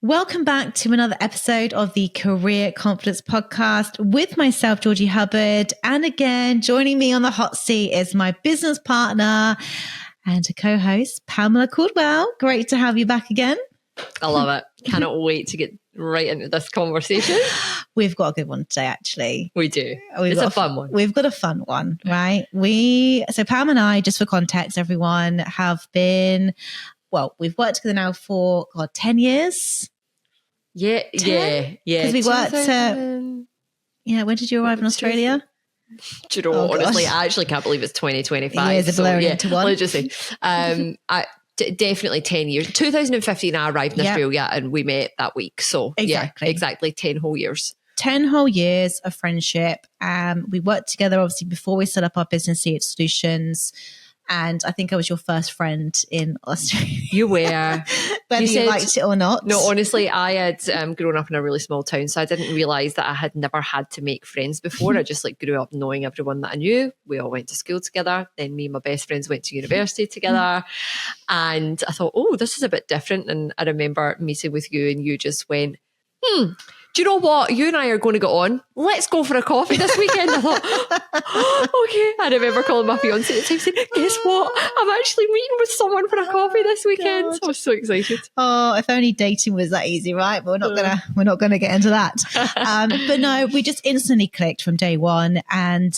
Welcome back to another episode of the Career Confidence Podcast with myself, Georgie Hubbard. And again, joining me on the hot seat is my business partner and a co-host, Pamela Caldwell. Great to have you back again. I love it. Cannot wait to get right into this conversation. We've got a good one today, actually. We do. It's a fun one. We've got a fun one, right? So Pam and I, just for context, everyone, have been, we've worked together now for, 10 years. Yeah. Because we worked when did you arrive in Australia? Do you know what? Honestly, I actually can't believe it's 2025. Years are blurring into one. Let's just say, definitely 10 years. 2015, I arrived in Australia and we met that week. So exactly 10 whole years. 10 whole years of friendship. We worked together, obviously, before we set up our business, CH Solutions. And I think I was your first friend in Australia. You were. Whether you liked it or not. No, honestly, I had grown up in a really small town, so I didn't realise that I had never had to make friends before. I just grew up knowing everyone that I knew. We all went to school together. Then me and my best friends went to university together. And I thought, this is a bit different. And I remember meeting with you and you just went, do you know what? You and I are going to go on. Let's go for a coffee this weekend. I thought, okay. I remember calling my fiance at the time saying, guess what? I'm actually meeting with someone for a coffee this weekend. So I was so excited. Oh, if only dating was that easy, right? But we're not gonna get into that. But no, we just instantly clicked from day one, and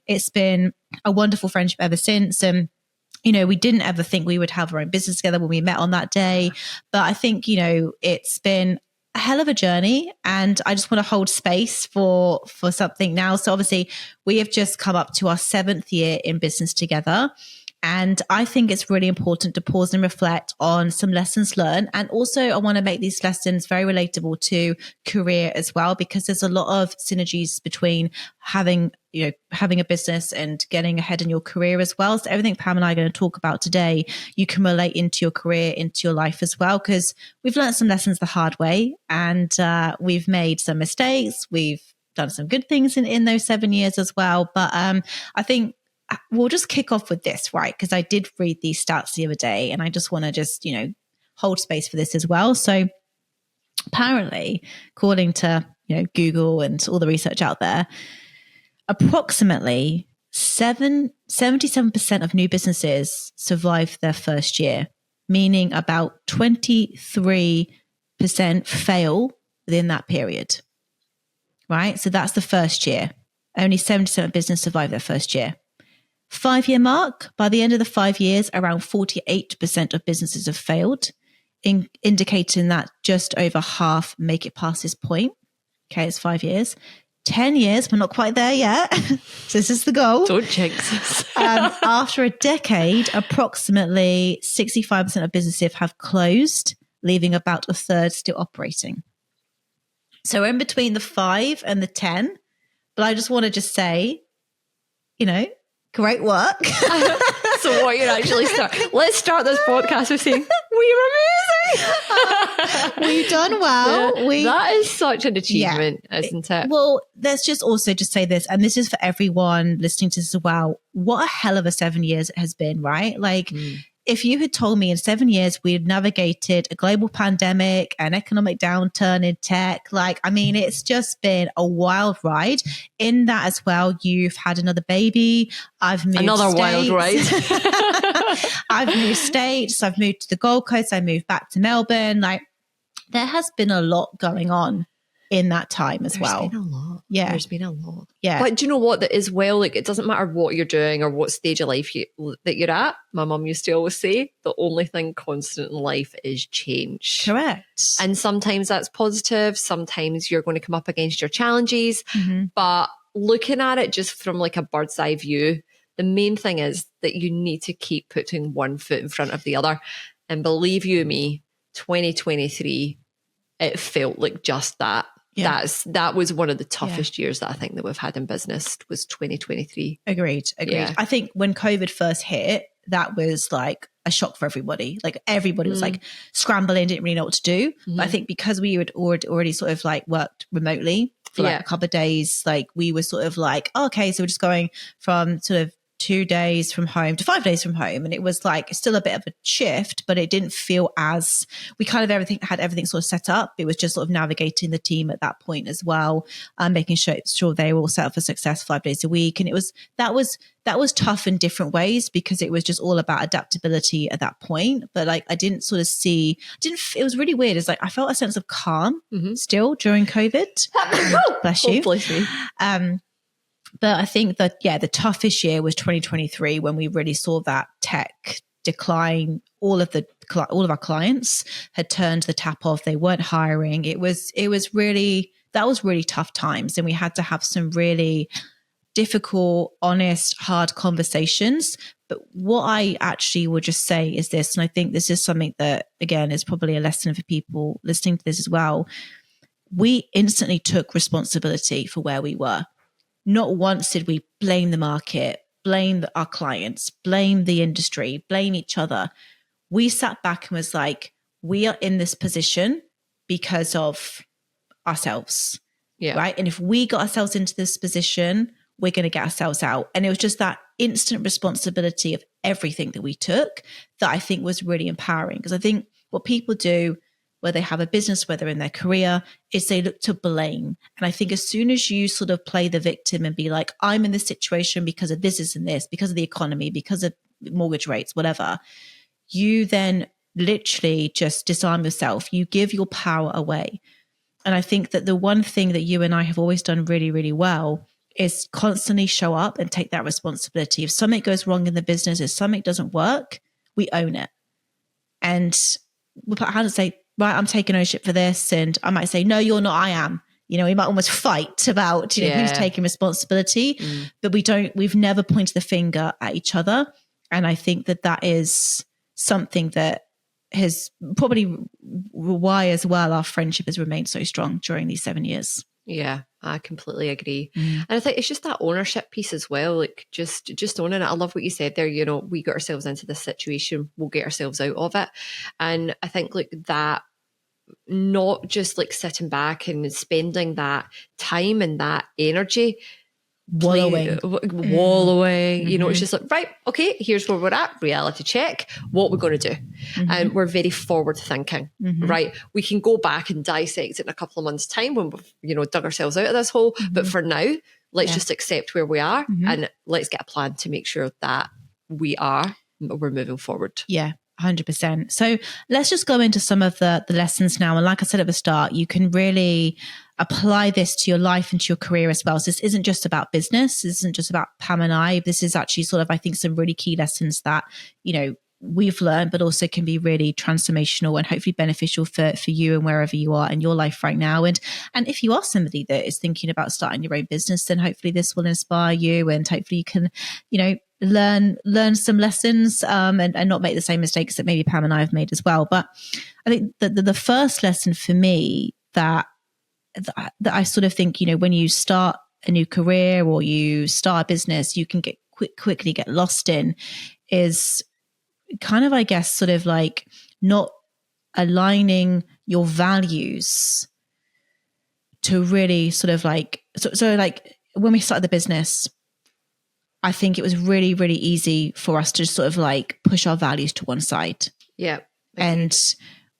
it's been a wonderful friendship ever since. And we didn't ever think we would have our own business together when we met on that day. But I think, it's been a hell of a journey, and I just want to hold space for something now. So obviously we have just come up to our 7th year in business together. And I think it's really important to pause and reflect on some lessons learned. And also I want to make these lessons very relatable to career as well, because there's a lot of synergies between having a business and getting ahead in your career as well. So everything Pam and I are going to talk about today, you can relate into your career, into your life as well, because we've learned some lessons the hard way, and we've made some mistakes. We've done some good things in those 7 years as well. But I think we'll just kick off with this, right? Because I did read these stats the other day, and I just want to hold space for this as well. So apparently, according to Google and all the research out there, approximately 77% of new businesses survive their first year, meaning about 23% fail within that period, right? So that's the first year. Only 70% of business survive their first year. 5-year mark, by the end of the 5 years, around 48% of businesses have failed, indicating that just over half make it past this point. Okay, it's 5 years. 10 years, we're not quite there yet. So this is the goal. Don't jinx us. After a decade, approximately 65% of businesses have closed, leaving about a third still operating. So we're in between the 5 and the 10. But I just want to say, great work. So what you're actually let's start this podcast with saying, we were amazing. We've done well. Yeah, that is such an achievement, isn't it? Well, let's just also just say this, and this is for everyone listening to this as well. What a hell of a 7 years it has been, right? If you had told me in 7 years we had navigated a global pandemic, an economic downturn in tech, it's just been a wild ride. In that as well, you've had another baby. I've moved another states. Wild ride. I've moved states. I've moved to the Gold Coast. I moved back to Melbourne. There has been a lot going on in that time as well. There's been a lot. Yeah. There's been a lot. Yeah. But do you know what? That is it doesn't matter what you're doing or what stage of life that you're at. My mum used to always say, the only thing constant in life is change. Correct. And sometimes that's positive. Sometimes you're going to come up against your challenges. Mm-hmm. But looking at it just from a bird's eye view, the main thing is that you need to keep putting one foot in front of the other. And believe you me, 2023, it felt like just that. Yeah. That was one of the toughest years that I think that we've had in business, was 2023. Agreed. Yeah. I think when COVID first hit, that was a shock for everybody. Everybody was scrambling, didn't really know what to do. Mm-hmm. But I think because we had already sort of worked remotely for a couple of days, we were sort of okay, so we're just going from sort of 2 days from home to 5 days from home. And it was like still a bit of a shift, but it didn't feel as, we kind of had everything sort of set up. It was just sort of navigating the team at that point as well, making sure they were all set up for success 5 days a week. And that was tough in different ways because it was just all about adaptability at that point. But like, I didn't sort of it was really weird. It's like, I felt a sense of calm still during COVID. Bless you. Oh, bless me. But I think that, the toughest year was 2023 when we really saw that tech decline. All of our clients had turned the tap off. They weren't hiring. That was really tough times. And we had to have some really difficult, honest, hard conversations. But what I actually would just say is this, and I think this is something that, again, is probably a lesson for people listening to this as well. We instantly took responsibility for where we were. Not once did we blame the market, blame our clients, blame the industry, blame each other. We sat back and was like, we are in this position because of ourselves, right? And if we got ourselves into this position, we're going to get ourselves out. And it was just that instant responsibility of everything that we took that I think was really empowering. Because I think what people do, whether they have a business, whether in their career, is they look to blame. And I think as soon as you sort of play the victim and be like, I'm in this situation because of this and this, because of the economy, because of mortgage rates, whatever, you then literally just disarm yourself. You give your power away. And I think that the one thing that you and I have always done really, really well is constantly show up and take that responsibility. If something goes wrong in the business, if something doesn't work, we own it. And we'll put our hand and say, right, I'm taking ownership for this. And I might say, no, you're not, I am. We might almost fight about, who's taking responsibility, but we've never pointed the finger at each other. And I think that is something that has probably why as well our friendship has remained so strong during these 7 years. Yeah, I completely agree. And I think it's just that ownership piece as well, like just owning it. I love what you said there, we got ourselves into this situation, we'll get ourselves out of it. And I think like that, not just like sitting back and spending that time and that energy wallowing, it's just like, right, okay, here's where we're at, reality check, what we're going to do. And we're very forward thinking, right? We can go back and dissect it in a couple of months' time when we've dug ourselves out of this hole, but for now, let's just accept where we are and let's get a plan to make sure that we're moving forward. 100%. So let's just go into some of the lessons now. And like I said at the start, you can really apply this to your life and to your career as well. So this isn't just about business. This isn't just about Pam and I. This is actually sort of, I think, some really key lessons that, we've learned, but also can be really transformational and hopefully beneficial for you and wherever you are in your life right now. And if you are somebody that is thinking about starting your own business, then hopefully this will inspire you and hopefully you can, learn some lessons and not make the same mistakes that maybe Pam and I have made as well. But I think that the first lesson for me that I sort of think, when you start a new career or you start a business, you can quickly get lost in is kind of, I guess, sort of like not aligning your values to really sort of like, so like when we started the business, I think it was really, really easy for us to sort of like push our values to one side. Yeah. And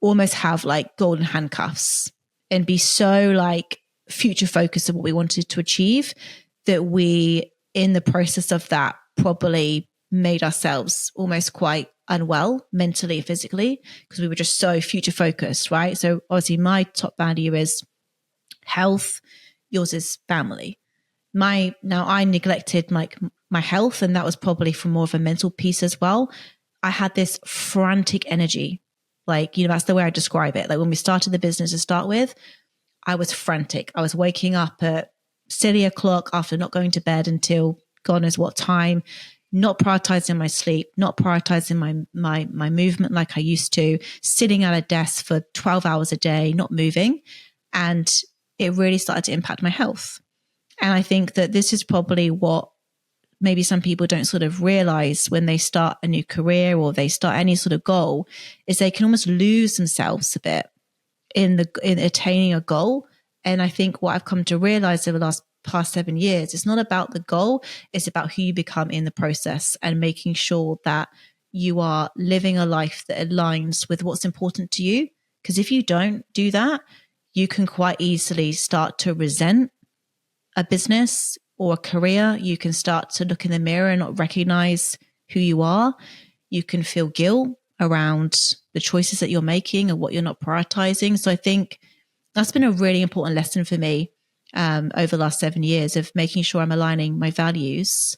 almost have like golden handcuffs and be so like future focused on what we wanted to achieve that we, in the process of that, probably made ourselves almost quite unwell mentally, physically, because we were just so future focused, right? So obviously my top value is health, yours is family. Now I neglected my health, and that was probably from more of a mental piece as well. I had this frantic energy. Like, that's the way I describe it. Like when we started the business to start with, I was frantic. I was waking up at silly o'clock after not going to bed until God knows what time, not prioritizing my sleep, not prioritizing my movement like I used to, sitting at a desk for 12 hours a day, not moving. And it really started to impact my health. And I think that this is probably what maybe some people don't sort of realize when they start a new career or they start any sort of goal, is they can almost lose themselves a bit in attaining a goal. And I think what I've come to realize over the last past 7 years, it's not about the goal, it's about who you become in the process, and making sure that you are living a life that aligns with what's important to you. Because if you don't do that, you can quite easily start to resent a business or a career. You can start to look in the mirror and not recognize who you are. You can feel guilt around the choices that you're making and what you're not prioritizing. So I think that's been a really important lesson for me over the last 7 years, of making sure I'm aligning my values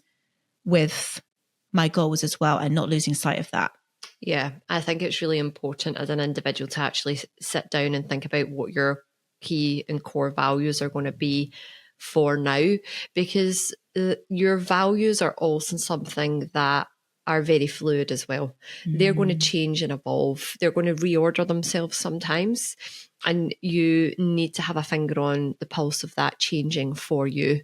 with my goals as well and not losing sight of that. Yeah, I think it's really important as an individual to actually sit down and think about what your key and core values are going to be for now, because your values are also something that are very fluid as well. They're going to change and evolve. They're going to reorder themselves sometimes. And you need to have a finger on the pulse of that changing for you.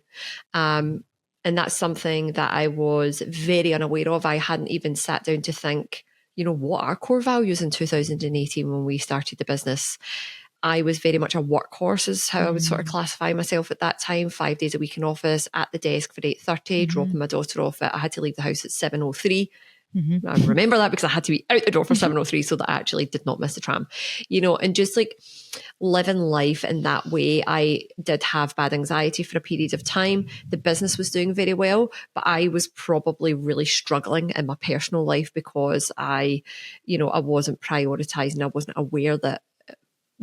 And that's something that I was very unaware of. I hadn't even sat down to think, what are core values in 2018 when we started the business? I was very much a workhorse is how I would sort of classify myself at that time. 5 days a week in office, at the desk for 8:30, dropping my daughter off I had to leave the house at 7:03. I remember that because I had to be out the door for 7:03 so that I actually did not miss the tram, and just like living life in that way. I did have bad anxiety for a period of time. The business was doing very well, but I was probably really struggling in my personal life because I wasn't prioritizing. I wasn't aware that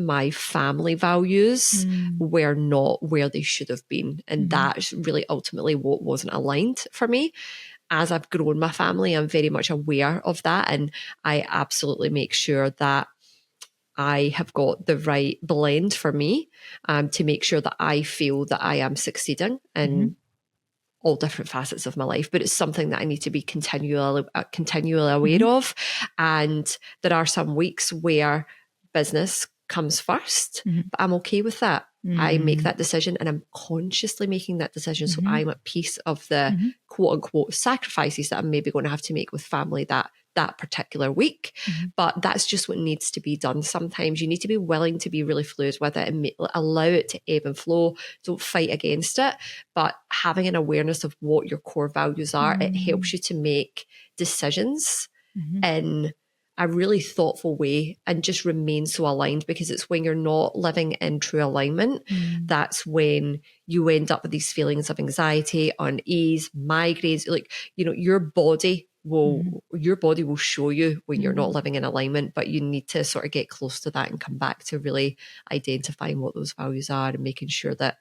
my family values were not where they should have been. And that's really ultimately what wasn't aligned for me. As I've grown my family, I'm very much aware of that. And I absolutely make sure that I have got the right blend for me to make sure that I feel that I am succeeding in all different facets of my life. But it's something that I need to be continually aware of. And there are some weeks where business comes first, but I'm okay with that. I make that decision and I'm consciously making that decision. So I'm at peace of the quote unquote sacrifices that I'm maybe going to have to make with family that particular week. But that's just what needs to be done. Sometimes you need to be willing to be really fluid with it and allow it to ebb and flow. Don't fight against it. But having an awareness of what your core values are, it helps you to make decisions in a really thoughtful way and just remain so aligned, because it's when you're not living in true alignment, that's when you end up with these feelings of anxiety, unease, migraines. Like, your body will show you when you're not living in alignment, but you need to sort of get close to that and come back to really identifying what those values are and making sure that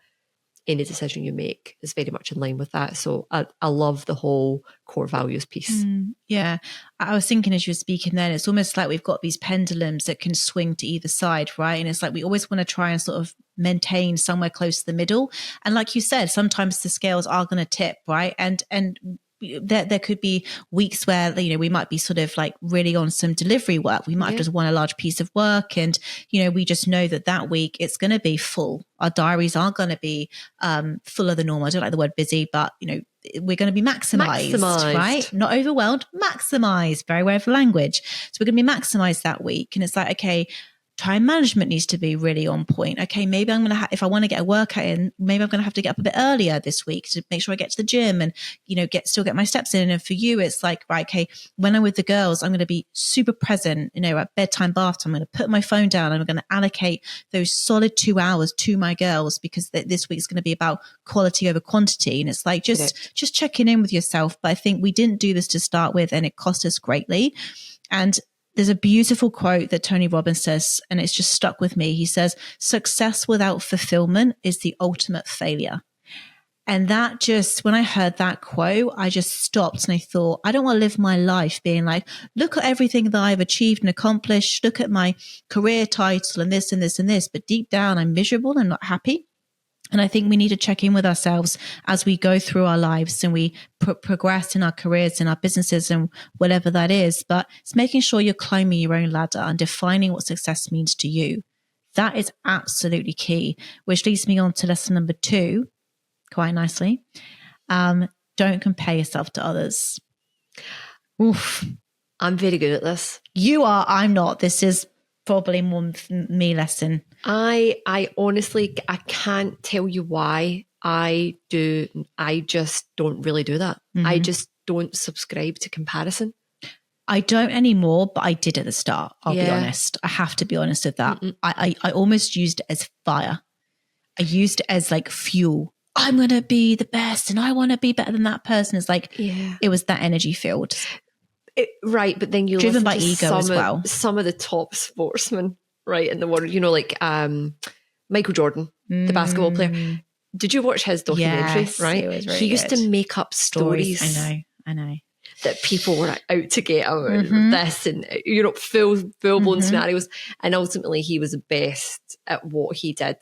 any decision you make is very much in line with that. So I love the whole core values piece. Yeah. I was thinking as you were speaking then, it's almost like we've got these pendulums that can swing to either side, right? And it's like we always want to try and sort of maintain somewhere close to the middle. And like you said, sometimes the scales are going to tip, right? And there could be weeks where, we might be sort of like really on some delivery work. We might have just won a large piece of work and, we just know that week it's going to be full. Our diaries are going to be fuller than normal. I don't like the word busy, but, we're going to be maximized, right? Not overwhelmed, maximized, very way of language. So we're going to be maximized that week. And it's like, okay, time management needs to be really on point. Okay, maybe I'm going to if I want to get a workout in, maybe I'm going to have to get up a bit earlier this week to make sure I get to the gym and, still get my steps in. And for you, it's like, right, okay, when I'm with the girls, I'm going to be super present, at bedtime, bath time. I'm going to put my phone down and I'm going to allocate those solid 2 hours to my girls because this week's going to be about quality over quantity. And it's like, just checking in with yourself. But I think we didn't do this to start with and it cost us greatly. And there's a beautiful quote that Tony Robbins says, and it's just stuck with me. He says, success without fulfillment is the ultimate failure. And that just, when I heard that quote, I just stopped and I thought, I don't want to live my life being like, look at everything that I've achieved and accomplished. Look at my career title and this and this and this. But deep down, I'm miserable and not happy. And I think we need to check in with ourselves as we go through our lives and we progress in our careers, in our businesses and whatever that is. But it's making sure you're climbing your own ladder and defining what success means to you. That is absolutely key, which leads me on to lesson number 2, quite nicely. Don't compare yourself to others. Oof. I'm very good at this. You are, I'm not. This is probably more me lesson. I honestly, I can't tell you why I just don't really do that. Mm-hmm. I just don't subscribe to comparison. I don't anymore, but I did at the start. I'll be honest. I have to be honest with that. I almost used it as fire. I used it as like fuel. I'm going to be the best and I want to be better than that person. It's like, it was that energy filled. Right. But then you driven listen by to ego as well. Some of the top sportsmen, right, in the world, you know, like Michael Jordan, the basketball player. Did you watch his documentary? Yes, right. It was very he used good. to make up stories. I know. That people were out to get him, this and, you know, full-blown scenarios. And ultimately he was the best at what he did.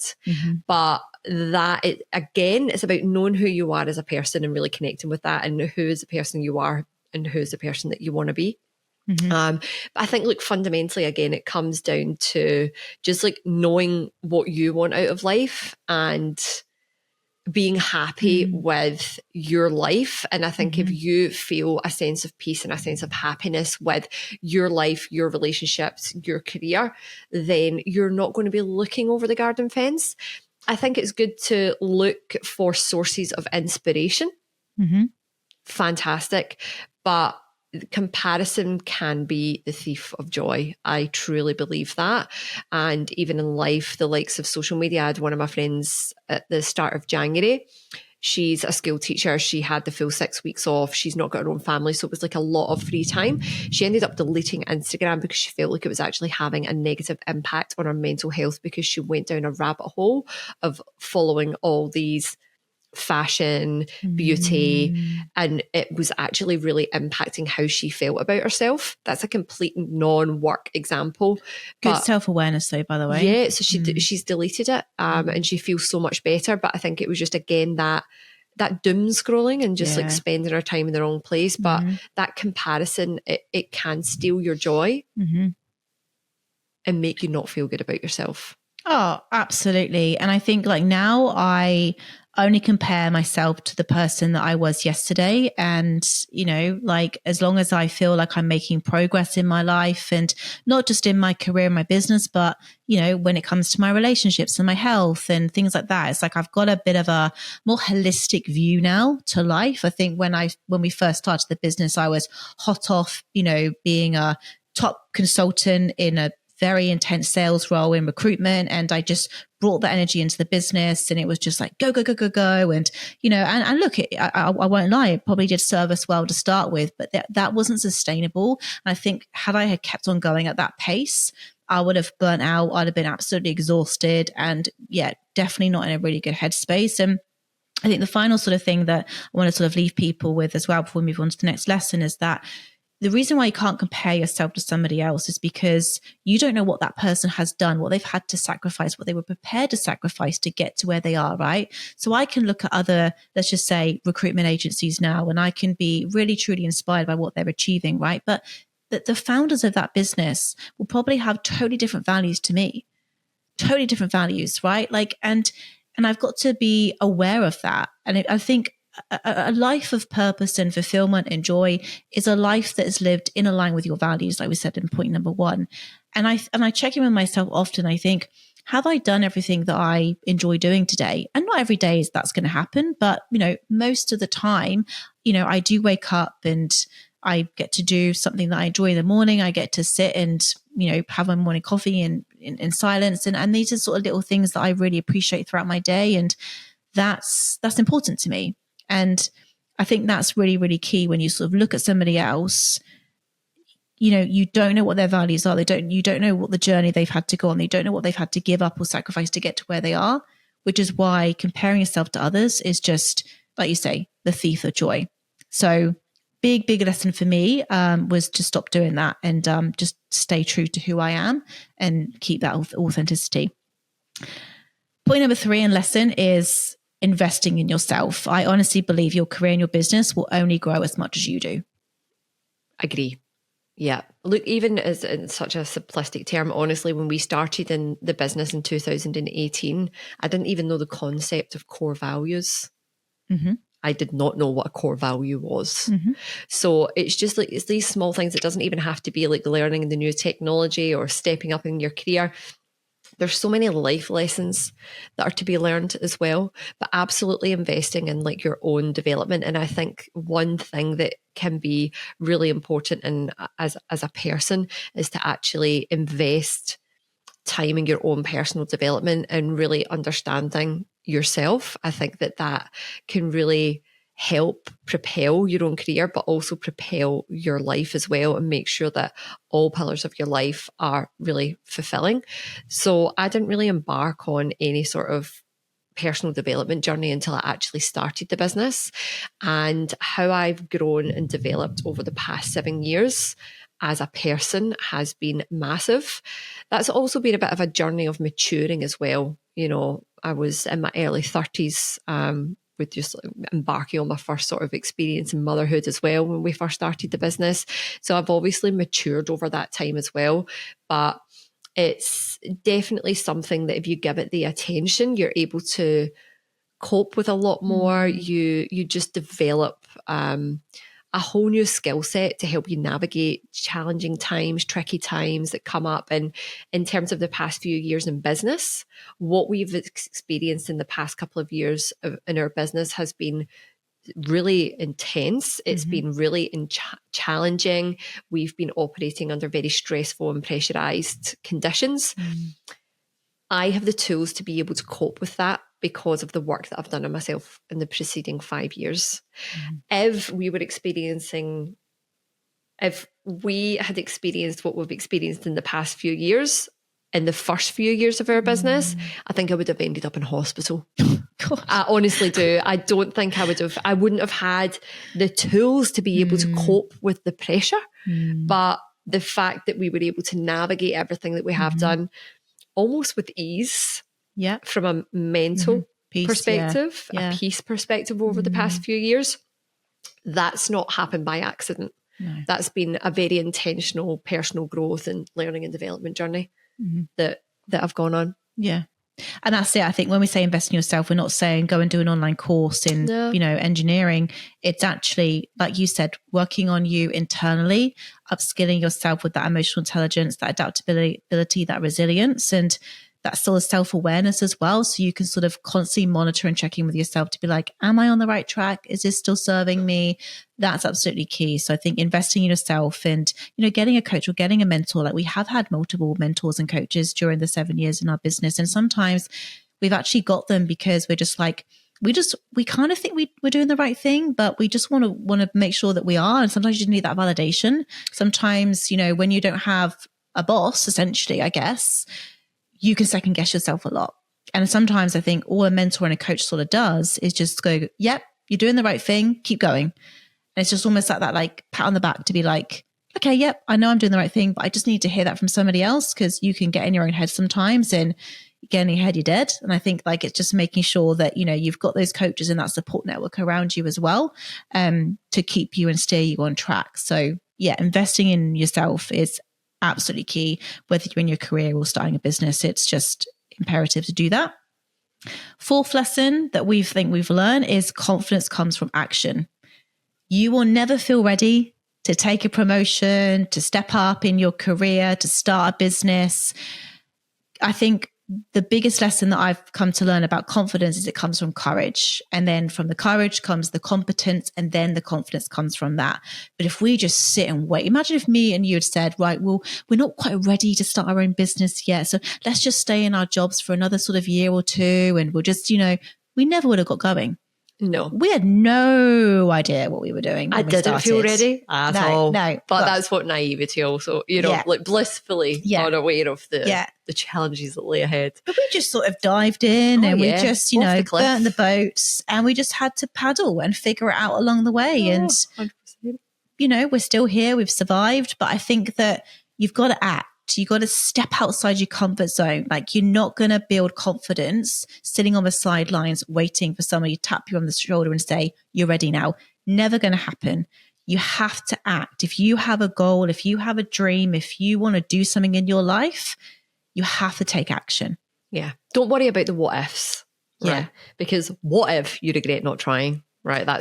But again, it's about knowing who you are as a person and really connecting with that, and who is the person you are and who is the person that you want to be. But I think, look, fundamentally, again, it comes down to just like knowing what you want out of life and being happy with your life. And I think if you feel a sense of peace and a sense of happiness with your life, your relationships, your career, then you're not going to be looking over the garden fence. I think it's good to look for sources of inspiration. Fantastic. But comparison can be the thief of joy. I truly believe that. And even in life, the likes of social media, I had one of my friends at the start of January. She's a school teacher. She had the full 6 weeks off. She's not got her own family. So it was like a lot of free time. She ended up deleting Instagram because she felt like it was actually having a negative impact on her mental health, because she went down a rabbit hole of following all these fashion, beauty, and it was actually really impacting how she felt about herself. That's a complete non-work example. Good self-awareness though, by the way. Yeah, so she's deleted it, and she feels so much better. But I think it was just, again, that doom scrolling and just like spending her time in the wrong place. But that comparison, it can steal your joy and make you not feel good about yourself. Oh, absolutely. And I think like now I only compare myself to the person that I was yesterday. And, you know, like as long as I feel like I'm making progress in my life, and not just in my career, my business, but, you know, when it comes to my relationships and my health and things like that, it's like I've got a bit of a more holistic view now to life. I think when we first started the business, I was hot off, you know, being a top consultant in a very intense sales role in recruitment. And I just brought that energy into the business, and it was just like, go, go, go, go, go. And, you know, and look, I won't lie, it probably did serve us well to start with, but that wasn't sustainable. And I think had I kept on going at that pace, I would have burnt out. I'd have been absolutely exhausted, and definitely not in a really good headspace. And I think the final sort of thing that I want to sort of leave people with as well before we move on to the next lesson is that the reason why you can't compare yourself to somebody else is because you don't know what that person has done, what they've had to sacrifice, what they were prepared to sacrifice to get to where they are, right? So I can look at other, let's just say, recruitment agencies now, and I can be really, truly inspired by what they're achieving, right? But the founders of that business will probably have totally different values to me, totally different values, right? Like, and I've got to be aware of that. And I think a life of purpose and fulfillment and joy is a life that is lived in line with your values, like we said in point number 1. And I check in with myself often. I think, have I done everything that I enjoy doing today? And not every day that's going to happen, but you know, most of the time, you know, I do wake up and I get to do something that I enjoy in the morning. I get to sit and, you know, have my morning coffee in silence. And these are sort of little things that I really appreciate throughout my day. And that's important to me. And I think that's really, really key when you sort of look at somebody else. You know, you don't know what their values are. You don't know what the journey they've had to go on. You don't know what they've had to give up or sacrifice to get to where they are, which is why comparing yourself to others is just, like you say, the thief of joy. So big lesson for me was to stop doing that and just stay true to who I am and keep that authenticity. Point number 3 and lesson is investing in yourself. I honestly believe your career and your business will only grow as much as you do. Agree. Yeah. Look, even as in such a simplistic term, honestly, when we started in the business in 2018, I didn't even know the concept of core values. I did not know what a core value was. So it's just like, it's these small things. It doesn't even have to be like learning the new technology or stepping up in your career. There's so many life lessons that are to be learned as well, but absolutely investing in like your own development. And I think one thing that can be really important and as a person is to actually invest time in your own personal development and really understanding yourself. I think that can really help propel your own career, but also propel your life as well, and make sure that all pillars of your life are really fulfilling. So I didn't really embark on any sort of personal development journey until I actually started the business. And how I've grown and developed over the past 7 years as a person has been massive. That's also been a bit of a journey of maturing as well. You know, I was in my early 30s, with just embarking on my first sort of experience in motherhood as well when we first started the business. So I've obviously matured over that time as well, but it's definitely something that if you give it the attention, you're able to cope with a lot more. You just develop a whole new skill set to help you navigate challenging times, tricky times that come up. And in terms of the past few years in business, what we've experienced in the past couple of years in our business has been really intense. It's been really challenging. We've been operating under very stressful and pressurized conditions. I have the tools to be able to cope with that because of the work that I've done on myself in the preceding 5 years. If we had experienced what we've experienced in the past few years, in the first few years of our business, I think I would have ended up in hospital. I honestly do. I don't think I wouldn't have had the tools to be able to cope with the pressure. But the fact that we were able to navigate everything that we have done almost with ease, from a mental perspective, a peace perspective over the past few years, that's not happened by accident. No. That's been a very intentional personal growth and learning and development journey that I've gone on. Yeah. And that's it. I think when we say invest in yourself, we're not saying go and do an online course in, engineering. It's actually, like you said, working on you internally, upskilling yourself with that emotional intelligence, that adaptability, that resilience, and that sort of self-awareness as well. So you can sort of constantly monitor and check in with yourself to be like, am I on the right track? Is this still serving me? That's absolutely key. So I think investing in yourself and, getting a coach or getting a mentor, like we have had multiple mentors and coaches during the 7 years in our business. And sometimes we've actually got them because we're just like, we kind of think we're doing the right thing, but we just want to make sure that we are. And sometimes you need that validation. Sometimes, when you don't have a boss, essentially, I guess, you can second guess yourself a lot. And sometimes I think all a mentor and a coach sort of does is just go, yep, you're doing the right thing, keep going. And it's just almost like that, like pat on the back to be like, okay, yep, I know I'm doing the right thing, but I just need to hear that from somebody else, because you can get in your own head sometimes, and you get in your head, you're dead. And I think like it's just making sure that, you've got those coaches and that support network around you as well, to keep you and steer you on track. So yeah, investing in yourself is absolutely key, whether you're in your career or starting a business. It's just imperative to do that. Fourth lesson that we think we've learned is confidence comes from action. You will never feel ready to take a promotion, to step up in your career, to start a business. I think the biggest lesson that I've come to learn about confidence is it comes from courage. And then from the courage comes the competence, and then the confidence comes from that. But if we just sit and wait, imagine if me and you had said, right, well, we're not quite ready to start our own business yet, so let's just stay in our jobs for another sort of year or two, and we'll just, we never would have got going. No. We had no idea what we were doing. I didn't feel ready at all. No. But that's what naivety also, like blissfully unaware of the challenges that lay ahead. But we just sort of dived in and we just, burnt the boats, and we just had to paddle and figure it out along the way. And, 100%. We're still here. We've survived. But I think that you've got to act. You got to step outside your comfort zone. Like, you're not going to build confidence sitting on the sidelines waiting for somebody to tap you on the shoulder and say, you're ready now. Never going to happen. You have to act. If you have a goal, if you have a dream, if you want to do something in your life, you have to take action. Yeah. Don't worry about the what ifs. Right? Yeah. Because what if you regret not trying? right? That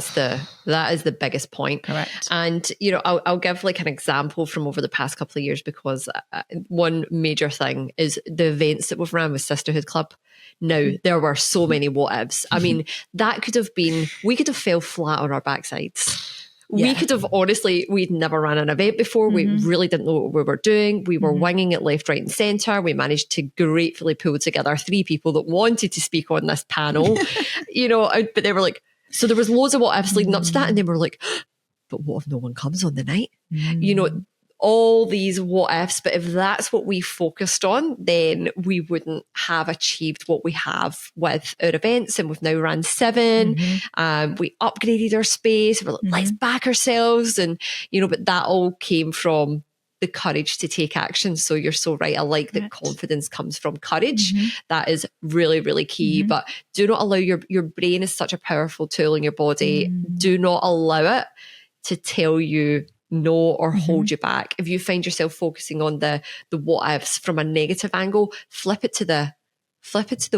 is the biggest point. Correct. And, you know, I'll give like an example from over the past couple of years, because one major thing is the events that we've ran with Sisterhood Club. Now, there were so many what ifs. I mean, we could have fell flat on our backsides. Yeah. We could have, honestly, we'd never ran an event before. We really didn't know what we were doing. We were winging it left, right and centre. We managed to gratefully pull together 3 people that wanted to speak on this panel, you know, but they were like, so there was loads of what ifs leading up to that. And then we're like, but what if no one comes on the night? You know, all these what ifs. But if that's what we focused on, then we wouldn't have achieved what we have with our events. And we've now ran 7. We upgraded our space. We're like, let's back ourselves. And, you know, but that all came from the courage to take action. So you're so right. I like that confidence comes from courage. That is really, really key. But do not allow your brain is such a powerful tool in your body. Do not allow it to tell you no or hold you back. If you find yourself focusing on the what ifs from a negative angle, flip it to the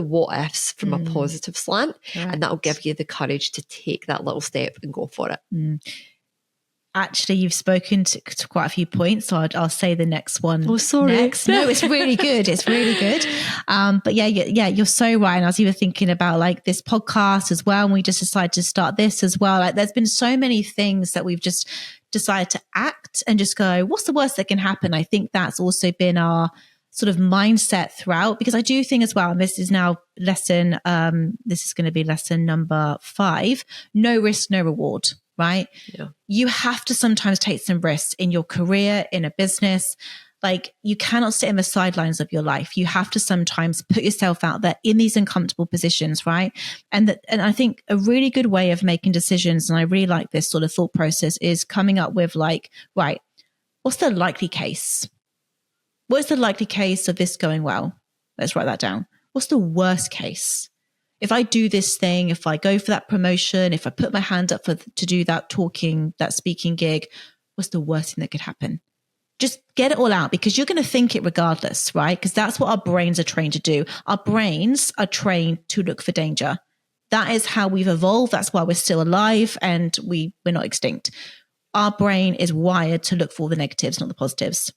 what ifs from a positive slant, and that'll give you the courage to take that little step and go for it. Actually, you've spoken to quite a few points, so I'll say the next one. Oh, sorry. Next. No, it's really good. It's really good. But yeah, you're so right. And I was even thinking about like this podcast as well. And we just decided to start this as well. Like there's been so many things that we've just decided to act and just go, what's the worst that can happen? I think that's also been our sort of mindset throughout, because I do think as well, and this is now this is going to be lesson number 5, no risk, no reward. Right? Yeah. You have to sometimes take some risks in your career, in a business. Like you cannot sit in the sidelines of your life. You have to sometimes put yourself out there in these uncomfortable positions, right? And I think a really good way of making decisions, and I really like this sort of thought process, is coming up with like, right, what's the likely case? What is the likely case of this going well? Let's write that down. What's the worst case? If I do this thing, if I go for that promotion, if I put my hand up to do that speaking gig, what's the worst thing that could happen? Just get it all out, because you're going to think it regardless, right? Because that's what our brains are trained to do. Our brains are trained to look for danger. That is how we've evolved. That's why we're still alive and we're not extinct. Our brain is wired to look for all the negatives, not the positives.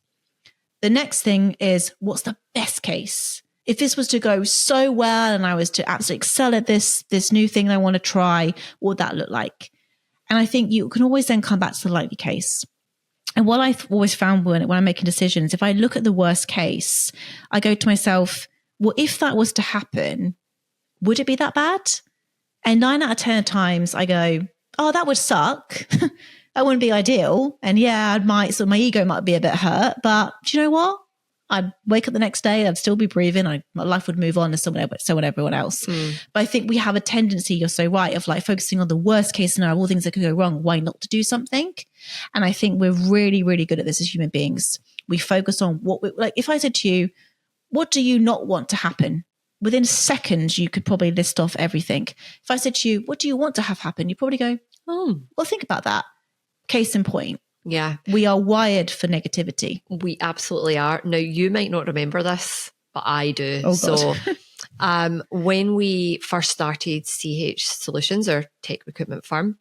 The next thing is, what's the best case? If this was to go so well and I was to absolutely excel at this new thing I want to try, what would that look like? And I think you can always then come back to the likely case. And what I've always found when I'm making decisions, if I look at the worst case, I go to myself, well, if that was to happen, would it be that bad? And 9 out of 10 times I go, oh, that would suck. That wouldn't be ideal. And yeah, my ego might be a bit hurt, but do you know what? I'd wake up the next day, I'd still be breathing. My life would move on as so would everyone else. But I think we have a tendency, you're so right, of like focusing on the worst case scenario, all things that could go wrong. Why not to do something? And I think we're really, really good at this as human beings. We focus on like if I said to you, what do you not want to happen? Within seconds, you could probably list off everything. If I said to you, what do you want to have happen? You'd probably go, well, think about that. Case in point. Yeah. We are wired for negativity. We absolutely are. Now, you might not remember this, but I do. Oh, so when we first started CH Solutions, our tech recruitment firm,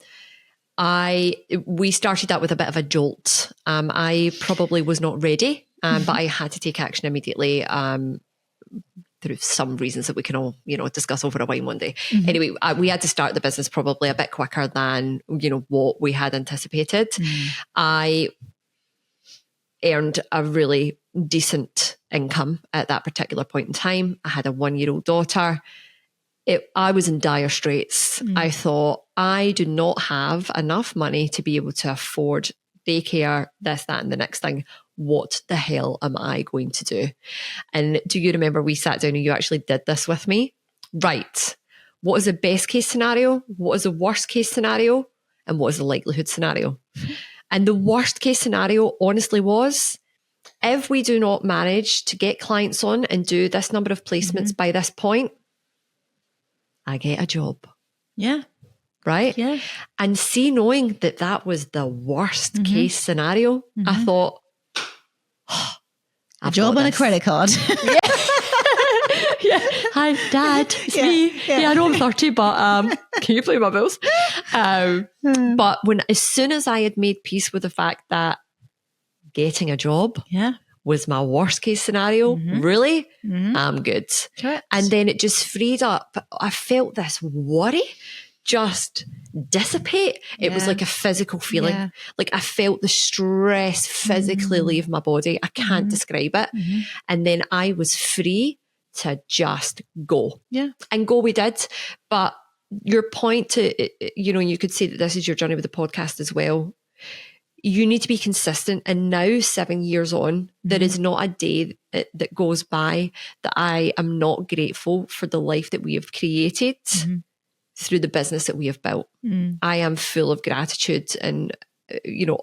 we started that with a bit of a jolt. I probably was not ready, but I had to take action immediately through some reasons that we can all, discuss over a wine one day. Anyway, we had to start the business probably a bit quicker than, what we had anticipated. I earned a really decent income at that particular point in time. I had a 1-year-old daughter. I was in dire straits. I thought, I do not have enough money to be able to afford daycare, this, that, and the next thing. What the hell am I going to do? And do you remember we sat down and you actually did this with me? Right. What is the best case scenario? What is the worst case scenario? And what is the likelihood scenario? And the worst case scenario honestly was, if we do not manage to get clients on and do this number of placements by this point, I get a job. Yeah. Right? Yeah. And knowing that was the worst case scenario, I thought, a job and a credit card. Yeah. Hi, Dad. It's me. Yeah, I know I'm 30, but can you pay my bills? But as soon as I had made peace with the fact that getting a job was my worst case scenario, really, I'm good. Correct. And then it just freed up. I felt this worry just dissipate. It was like a physical feeling. Yeah. Like I felt the stress physically leave my body. I can't describe it. And then I was free to just go. Yeah. And go we did. But your point to, you could say that this is your journey with the podcast as well. You need to be consistent. And now, 7 years on, there is not a day that goes by that I am not grateful for the life that we have created through the business that we have built. I am full of gratitude and,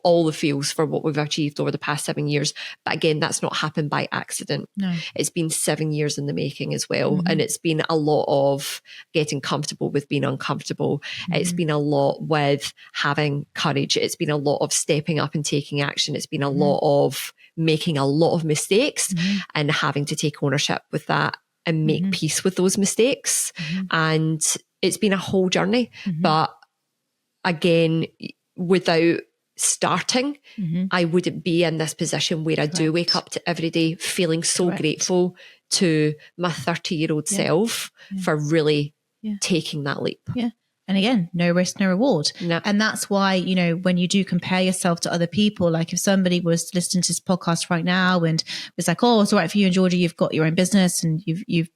all the feels for what we've achieved over the past 7 years. But again, that's not happened by accident. No. It's been 7 years in the making as well. And it's been a lot of getting comfortable with being uncomfortable. It's been a lot with having courage. It's been a lot of stepping up and taking action. It's been a lot of making a lot of mistakes and having to take ownership with that and make peace with those mistakes. And it's been a whole journey. But again, without starting, I wouldn't be in this position where I do wake up to every day feeling so grateful to my 30-year-old self for really taking that leap. Yeah. And again, no risk, no reward. No. And that's why, when you do compare yourself to other people, like if somebody was listening to this podcast right now and was like, oh, it's all right for you and Georgia, you've got your own business and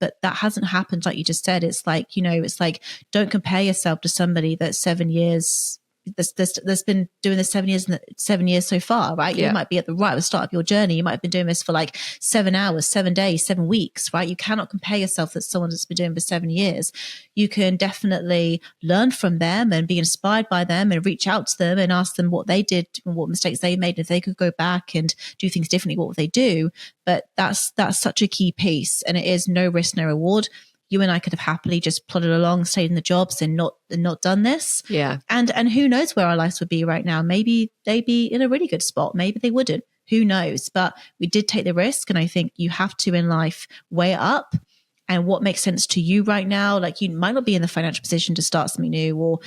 but that hasn't happened. Like you just said, it's like, it's like, don't compare yourself to somebody that's 7 years that's been doing this 7 years so far, right? You might be at the start of your journey. You might have been doing this for like 7 hours, 7 days, 7 weeks, right? You cannot compare yourself to someone that's been doing for 7 years. You can definitely learn from them and be inspired by them and reach out to them and ask them what they did and what mistakes they made. If they could go back and do things differently, what would they do? But that's such a key piece. And it is no risk, no reward. You and I could have happily just plodded along, stayed in the jobs and not done this. Yeah. And who knows where our lives would be right now? Maybe they'd be in a really good spot. Maybe they wouldn't. Who knows? But we did take the risk. And I think you have to in life weigh it up and what makes sense to you right now. Like you might not be in the financial position to start something new or,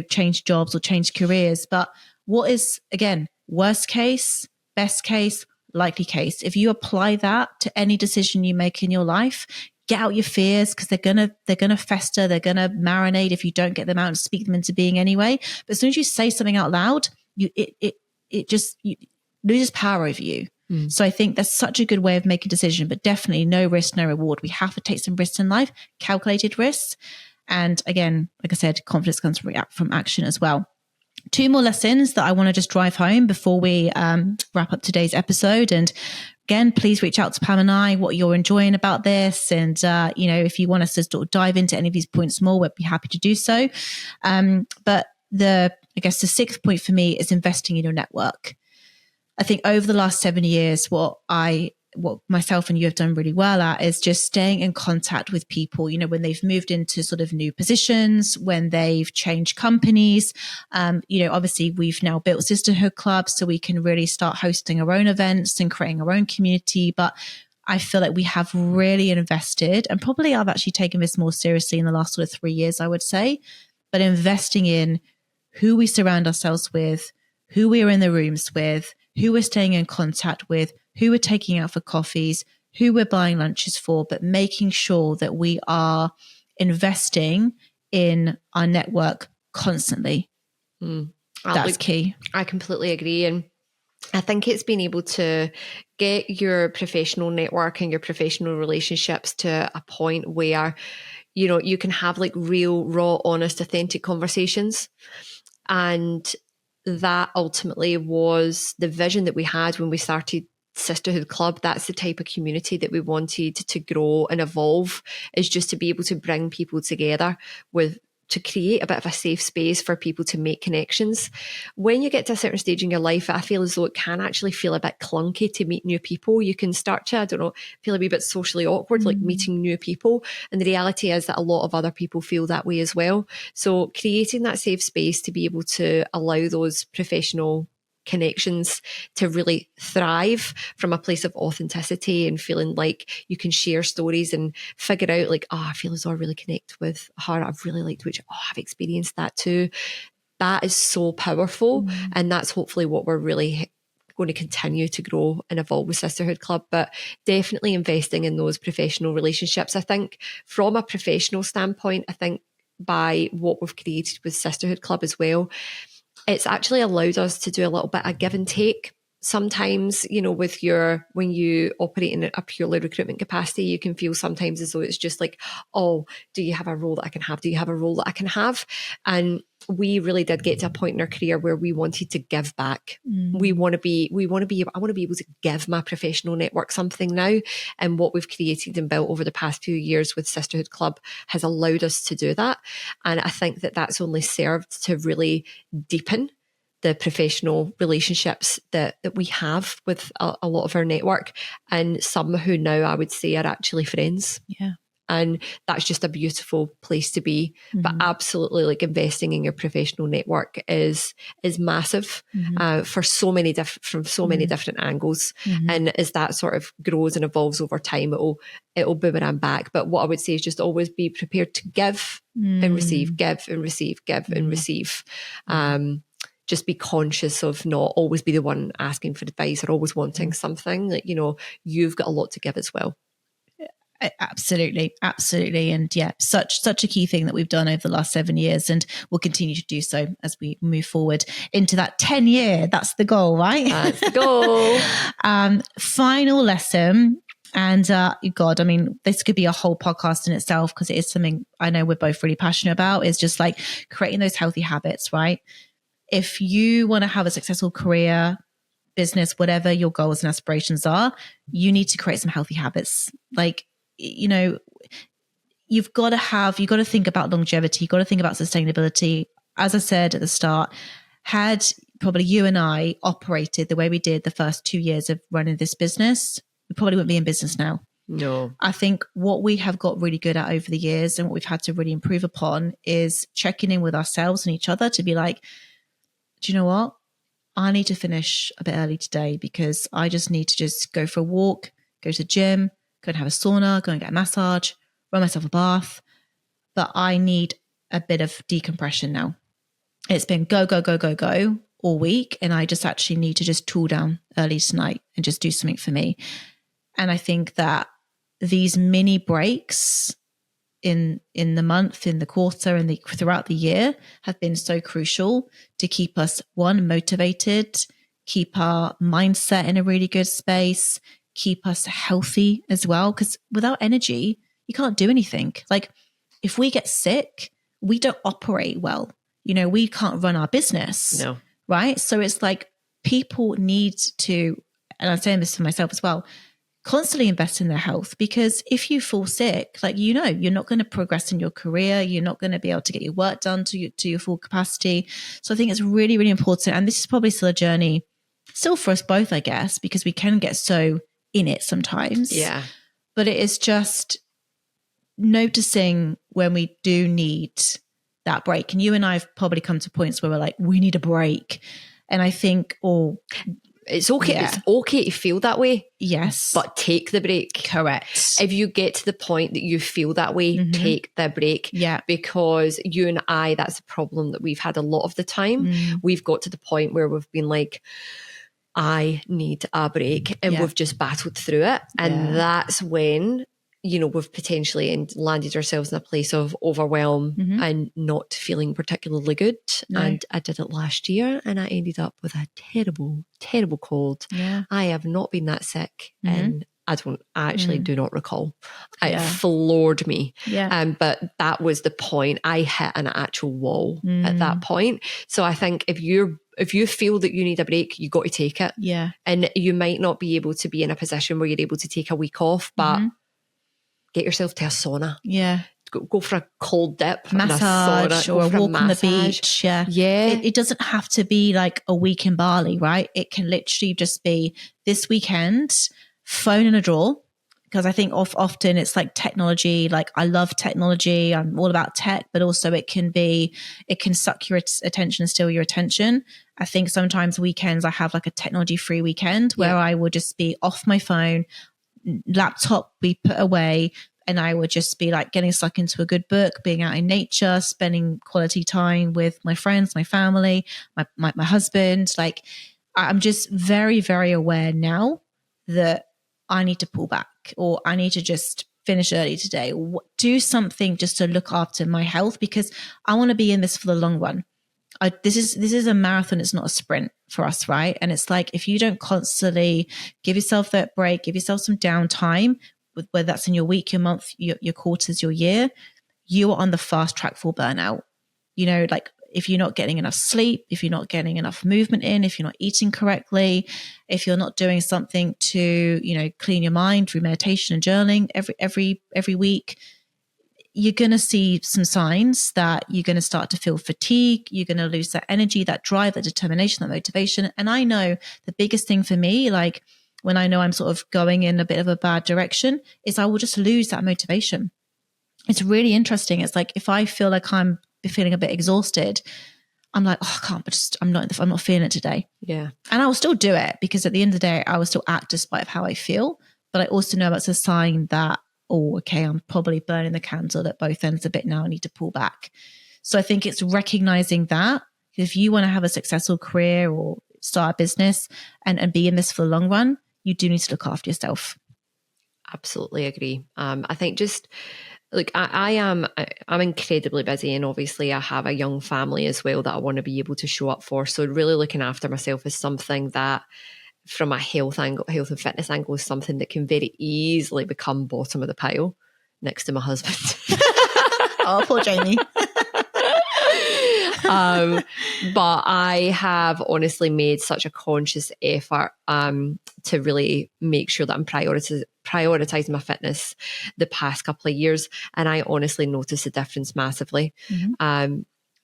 change jobs or change careers. But what is, again, worst case, best case, likely case? If you apply that to any decision you make in your life, get out your fears because they're gonna fester, they're gonna marinate if you don't get them out and speak them into being anyway. But as soon as you say something out loud, it just loses power over you. So I think that's such a good way of making a decision, but definitely no risk, no reward. We have to take some risks in life, calculated risks. And again, like I said, confidence comes from action as well. 2 more lessons that I want to just drive home before we wrap up today's episode. And again, please reach out to Pam and I what you're enjoying about this. And, if you want us to sort of dive into any of these points more, we'd be happy to do so. But the 6th point for me is investing in your network. I think over the last 7 years, what myself and you have done really well at is just staying in contact with people, when they've moved into sort of new positions, when they've changed companies. Obviously we've now built sisterhood clubs so we can really start hosting our own events and creating our own community. But I feel like we have really invested, and probably I've actually taken this more seriously in the last sort of 3 years, I would say, but investing in who we surround ourselves with, who we're in the rooms with, who we're staying in contact with, who we're taking out for coffees, who we're buying lunches for, but making sure that we are investing in our network constantly. That's key. I completely agree. And I think it's being able to get your professional network and your professional relationships to a point where, you can have like real, raw, honest, authentic conversations. And that ultimately was the vision that we had when we started Sisterhood Club. That's the type of community that we wanted to grow and evolve, is just to be able to bring people together to create a bit of a safe space for people to make connections. When you get to a certain stage in your life, I feel as though it can actually feel a bit clunky to meet new people. You can start to, feel a wee bit socially awkward, like meeting new people. And the reality is that a lot of other people feel that way as well. So creating that safe space to be able to allow those professional connections to really thrive from a place of authenticity and feeling like you can share stories and figure out like, I feel as though I really connect with her. I've really liked I've experienced that too. that is so powerful. And that's hopefully what we're really going to continue to grow and evolve with Sisterhood Club. But definitely investing in those professional relationships. I think from a professional standpoint, I think by what we've created with Sisterhood Club as well, it's actually allowed us to do a little bit of give and take. Sometimes, you know, when you operate in a purely recruitment capacity, you can feel sometimes as though it's just like, oh, do you have a role that I can have? Do you have a role that I can have? And we really did get to a point in our career where we wanted to give back. I want to be able to give my professional network something now. And what we've created and built over the past few years with Sisterhood Club has allowed us to do that. And I think that that's only served to really deepen the professional relationships that we have with a lot of our network, and some who now I would say are actually friends. Yeah. And that's just a beautiful place to be. But absolutely, like, investing in your professional network is massive for so many from so many different angles. And as that sort of grows and evolves over time, it'll boomerang back. But what I would say is just always be prepared to give and receive, give and receive, give and receive. Just be conscious of not always be the one asking for advice or always wanting something. Like, you know, you've got a lot to give as well. Absolutely. And yeah, such a key thing that we've done over the last 7 years, and we'll continue to do so as we move forward into that 10-year. That's the goal, right? That's the goal. Final lesson. And God, I mean, this could be a whole podcast in itself, because it is something I know we're both really passionate about, is just like creating those healthy habits, right? If you want to have a successful career, business, whatever your goals and aspirations are, you need to create some healthy habits. Like, you know, you've got to think about longevity. You've got to think about sustainability. As I said at the start, had probably you and I operated the way we did the first 2 years of running this business, we probably wouldn't be in business now. No. I think what we have got really good at over the years, and what we've had to really improve upon, is checking in with ourselves and each other to be like, do you know what? I need to finish a bit early today, because I just need to just go for a walk, go to the gym, go and have a sauna, go and get a massage, run myself a bath. But I need a bit of decompression now. It's been go all week, and I just actually need to just tool down early tonight and just do something for me. And I think that these mini breaks in the month, in the quarter, and throughout the year have been so crucial to keep us, one, motivated, keep our mindset in a really good space, keep us healthy as well. Because without energy, you can't do anything. Like, if we get sick, we don't operate well. You know, we can't run our business. No. Right? So it's like, people need to, and I'm saying this for myself as well, constantly invest in their health, because if you fall sick, like, you know, you're not going to progress in your career. You're not going to be able to get your work done to your full capacity. So I think it's really, really important. And this is probably still a journey, still for us both, I guess, because we can get so in it sometimes. Yeah. But it is just noticing when we do need that break. And you and I have probably come to points where we're like, we need a break. And I think, it's okay. Yeah. It's okay to feel that way. Yes. But take the break. Correct. If you get to the point that you feel that way, take the break. Yeah. Because you and I, that's a problem that we've had a lot of the time. We've got to the point where we've been like, I need a break. And we've just battled through it. And that's when, you know, we've potentially landed ourselves in a place of overwhelm and not feeling particularly good. No. And I did it last year, and I ended up with a terrible, terrible cold. Yeah. I have not been that sick, and I actually do not recall. It floored me. Yeah. But that was the point. I hit an actual wall at that point. So I think if you feel that you need a break, you got to take it. Yeah. And you might not be able to be in a position where you're able to take a week off, but get yourself to a sauna. Yeah. Go for a cold dip, massage, or a walk on the beach. Yeah. Yeah. It doesn't have to be like a week in Bali, right? It can literally just be this weekend, phone in a drawer. Because I think often it's like technology. Like, I love technology. I'm all about tech, but also it can suck your attention, steal your attention. I think sometimes weekends I have like a technology free weekend where I will just be off my phone, laptop be put away, and I would just be like getting stuck into a good book, being out in nature, spending quality time with my friends, my family, my husband. Like, I'm just very, very aware now that I need to pull back, or I need to just finish early today, do something just to look after my health, because I want to be in this for the long run. This is a marathon. It's not a sprint for us, right? And it's like, if you don't constantly give yourself that break, give yourself some downtime, whether that's in your week, your month, your quarters, your year, you are on the fast track for burnout. You know, like if you're not getting enough sleep, if you're not getting enough movement in, if you're not eating correctly, if you're not doing something to, you know, clean your mind through meditation and journaling every week, you're going to see some signs that you're going to start to feel fatigue. You're going to lose that energy, that drive, that determination, that motivation. And I know the biggest thing for me, like when I know I'm sort of going in a bit of a bad direction, is I will just lose that motivation. It's really interesting. It's like, if I feel like I'm feeling a bit exhausted, I'm like, oh, I can't, but I'm not feeling it today. Yeah. And I will still do it, because at the end of the day, I will still act despite of how I feel. But I also know that's a sign that, oh, okay, I'm probably burning the candle at both ends a bit now. I need to pull back. So I think it's recognizing that if you want to have a successful career or start a business and be in this for the long run, you do need to look after yourself. Absolutely agree. I think just look, I'm incredibly busy, and obviously I have a young family as well that I want to be able to show up for. So really looking after myself is something that, from a health and fitness angle, is something that can very easily become bottom of the pile next to my husband. Oh, poor Jamie. But I have honestly made such a conscious effort to really make sure that I'm prioritizing my fitness the past couple of years, and I honestly notice a difference massively.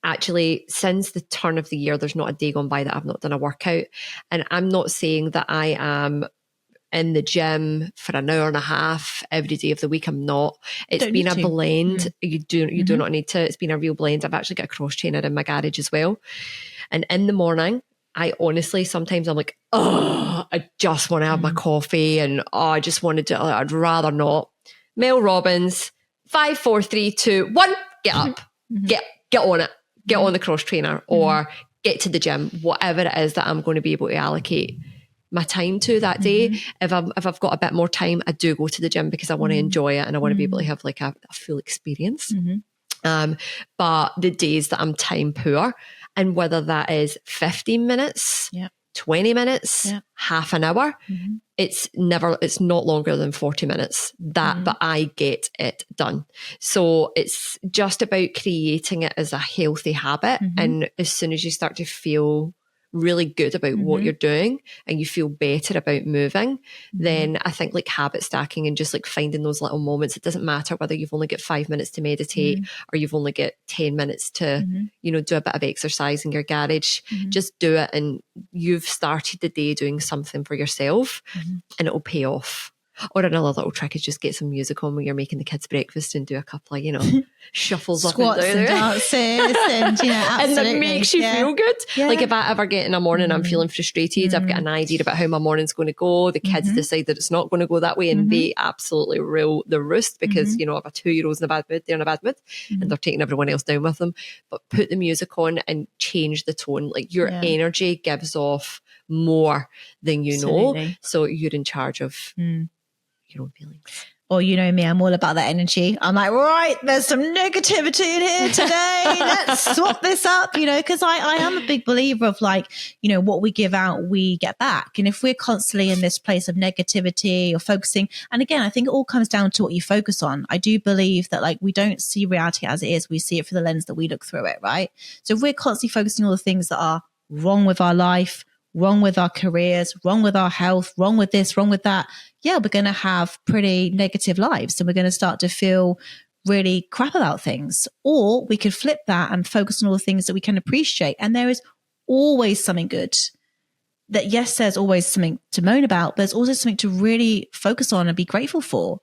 Actually, since the turn of the year, there's not a day gone by that I've not done a workout. And I'm not saying that I am in the gym for an hour and a half every day of the week. I'm not. It's been a blend. You do not need to. It's been a real blend. I've actually got a cross trainer in my garage as well. And in the morning, I honestly, sometimes I'm like, oh, I just want to have my coffee, and I just wanted to, I'd rather not. Mel Robbins, 5, 4, 3, 2, 1, get up, get on it. Get on the cross trainer, or get to the gym, whatever it is that I'm going to be able to allocate my time to that day. If I've got a bit more time, I do go to the gym because I want to enjoy it, and I want to be able to have like a full experience. But the days that I'm time poor, and whether that is 15 minutes, 20 minutes, half an hour, it's not longer than 40 minutes but I get it done. So it's just about creating it as a healthy habit. And as soon as you start to feel really good about what you're doing, and you feel better about moving, then I think like habit stacking and just like finding those little moments. It doesn't matter whether you've only got 5 minutes to meditate or you've only got 10 minutes to, you know, do a bit of exercise in your garage. Just do it, and you've started the day doing something for yourself, and it'll pay off. Or another little trick is just get some music on when you're making the kids breakfast and do a couple of, you know, shuffles squats up and down. Dances and, you know, absolutely. And it makes you feel good. Like if I ever get in a morning, I'm feeling frustrated, I've got an idea about how my morning's going to go, the kids decide that it's not going to go that way, and they absolutely rule the roost because, you know, if a 2-year-old's in a bad mood, they're in a bad mood, and they're taking everyone else down with them. But put the music on and change the tone. Like your energy gives off more than you know. So you're in charge of your own feelings. Or, you know me, I'm all about that energy. I'm like, right, there's some negativity in here today. Let's swap this up, you know, because I am a big believer of like, you know, what we give out, we get back. And if we're constantly in this place of negativity or focusing, and again, I think it all comes down to what you focus on. I do believe that like we don't see reality as it is. We see it through the lens that we look through it, right? So if we're constantly focusing on the things that are wrong with our life, wrong with our careers, wrong with our health, wrong with this, wrong with that, we're going to have pretty negative lives, and we're going to start to feel really crap about things. Or we could flip that and focus on all the things that we can appreciate. And there is always something good. That yes, there's always something to moan about, but there's also something to really focus on and be grateful for.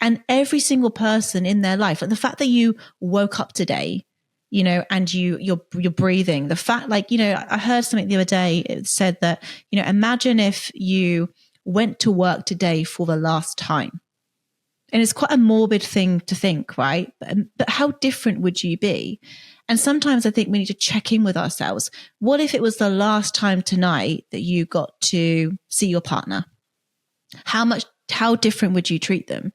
And every single person in their life, like the fact that you woke up today, you know, and you're breathing, the fact, like, you know, I heard something the other day. It said that, you know, imagine if you went to work today for the last time. And it's quite a morbid thing to think, right? But how different would you be? And sometimes I think we need to check in with ourselves. What if it was the last time tonight that you got to see your partner? How different would you treat them?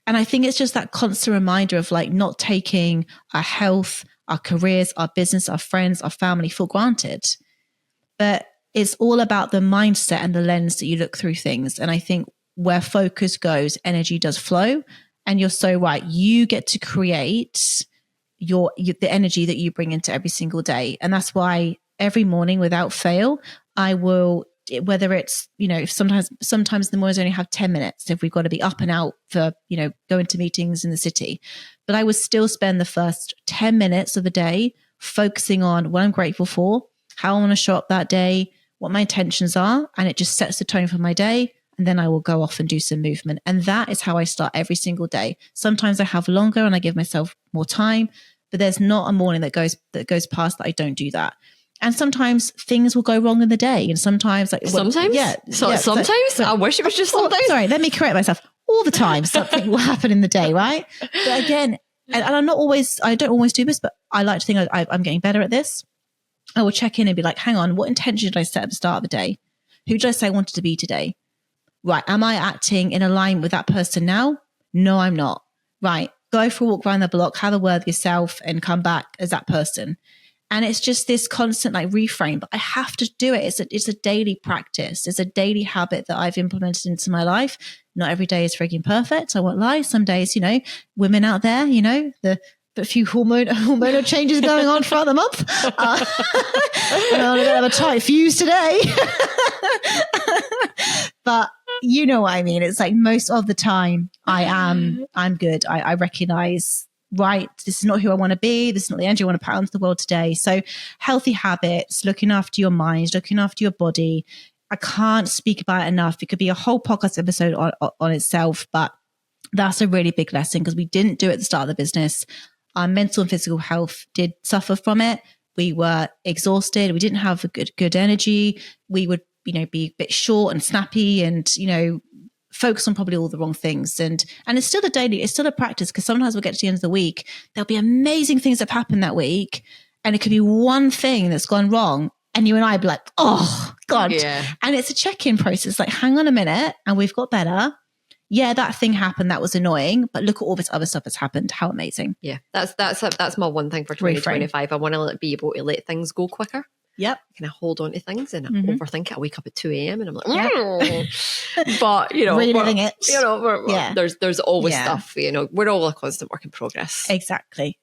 And I think it's just that constant reminder of like not taking our health, our careers, our business, our friends, our family for granted. But it's all about the mindset and the lens that you look through things. And I think where focus goes, energy does flow. And you're so right. You get to create the energy that you bring into every single day. And that's why every morning without fail, I will, whether it's, sometimes the mornings only have 10 minutes if we've got to be up and out for, going to meetings in the city. But I would still spend the first 10 minutes of the day focusing on what I'm grateful for, how I want to show up that day, what my intentions are. And it just sets the tone for my day. And then I will go off and do some movement. And that is how I start every single day. Sometimes I have longer and I give myself more time, but there's not a morning that goes past that I don't do that. And sometimes things will go wrong in the day. And sometimes sometimes? Sometimes? I wish it was just sometimes. Sorry, let me correct myself. All the time something will happen in the day, right? But again, and I don't always do this, but I like to think I'm getting better at this. I will check in and be like, hang on, what intention did I set at the start of the day? Who did I say I wanted to be today? Right, am I acting in alignment with that person now? No, I'm not. Right, go for a walk around the block, have a word with yourself and come back as that person. And it's just this constant like reframe, but I have to do it. It's a daily practice. It's a daily habit that I've implemented into my life. Not every day is freaking perfect. I won't lie. Some days, women out there, the few hormonal changes going on throughout the month. I'm on a bit of a tight fuse today. But you know what I mean? It's like most of the time I'm good. I recognize, right, this is not who I want to be. This is not the energy I want to put out into the world today. So healthy habits, looking after your mind, looking after your body. I can't speak about it enough. It could be a whole podcast episode on itself, but that's a really big lesson because we didn't do it at the start of the business. Our mental and physical health did suffer from it. We were exhausted. We didn't have a good energy. We would, be a bit short and snappy and, focus on probably all the wrong things. And it's still a practice because sometimes we'll get to the end of the week. There'll be amazing things that have happened that week. And it could be one thing that's gone wrong. And you and I be like, oh God. Yeah. And it's a check-in process. Like, hang on a minute. And we've got better. Yeah, that thing happened. That was annoying, but look at all this other stuff that's happened. How amazing. Yeah. That's my one thing for 2025. I want to be able to let things go quicker. Yep. Can I hold on to things and overthink it? I wake up at 2 a.m. and I'm like, but reliving it. There's always stuff, we're all a constant work in progress. Exactly.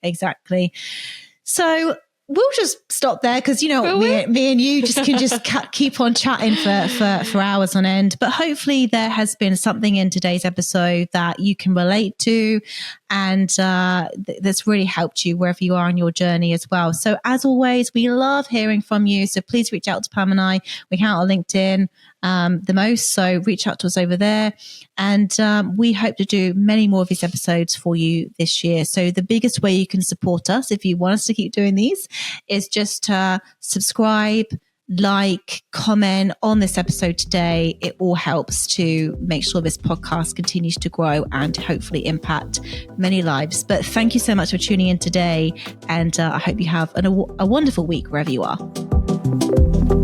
So we'll just stop there because, me and you can just keep on chatting for hours on end. But hopefully there has been something in today's episode that you can relate to and that's really helped you wherever you are on your journey as well. So as always, we love hearing from you. So please reach out to Pam and I. We hang out on LinkedIn the most. So reach out to us over there. And we hope to do many more of these episodes for you this year. So the biggest way you can support us, if you want us to keep doing these, is just subscribe, like, comment on this episode today. It all helps to make sure this podcast continues to grow and hopefully impact many lives. But thank you so much for tuning in today. And I hope you have a wonderful week wherever you are.